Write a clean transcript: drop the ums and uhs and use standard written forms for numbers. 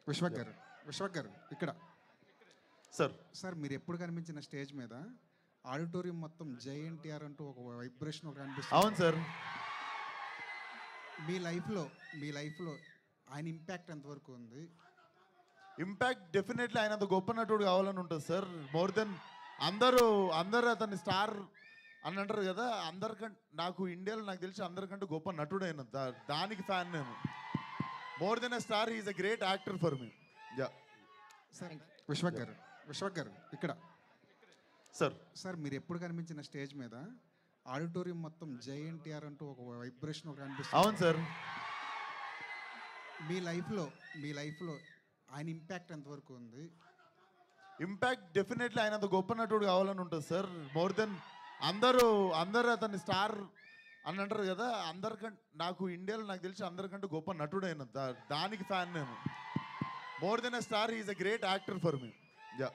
విశ్వక్ గారు, విశ్వక్ గారు ఇక్కడ సార్ సార్ మీరు ఎప్పుడు కనిపించిన స్టేజ్ మీద ఆడిటోరియం మొత్తం జై ఎన్టీఆర్ అంటూ ఒక వైబ్రేషన్ ఒకటి అనిపిస్తుంది. అవును సార్. మీ లైఫ్లో ఆయన ఇంపాక్ట్ ఎంతవరకు ఉంది? ఇంపాక్ట్ డెఫినెట్లీ ఆయన అంత గొప్ప నటుడు కావాలని ఉంటుంది సార్. మోర్ దెన్ అందరూ అతన్ని స్టార్ అని అంటారు కదా, అందరికంటే నాకు ఇండియాలో నాకు తెలిసి అందరికంటే గొప్ప నటుడైన దానికి ఫ్యాన్ నేను. More than a star, is a great actor for me. Yeah sir Vishwak గారు, విశ్వక్ గారు ఇక్కడ సార్ సార్ మీరు ఎప్పుడు కనిపించిన స్టేజ్ మీద ఆడిటోరియం మొత్తం జై ఎన్టీఆర్ అంటూ ఒక వైబ్రేషన్ ఒకటి అనిపిస్తుంది. అవును సార్. మీ లైఫ్లో ఆయన ఇంపాక్ట్ ఎంతవరకు ఉంది? ఇంపాక్ట్ డెఫినెట్లీ ఆయన అంత గొప్ప నటుడు కావాలని ఉంటుంది సార్. మోర్ దెన్ అందరూ అతన్ని స్టార్ అని అంటారు కదా, అందరికంటే నాకు ఇండియాలో నాకు తెలిసి అందరికంటే గొప్ప నటుడైన దానికి ఫ్యాన్ నేను. More than a star, is a great actor for me. Yeah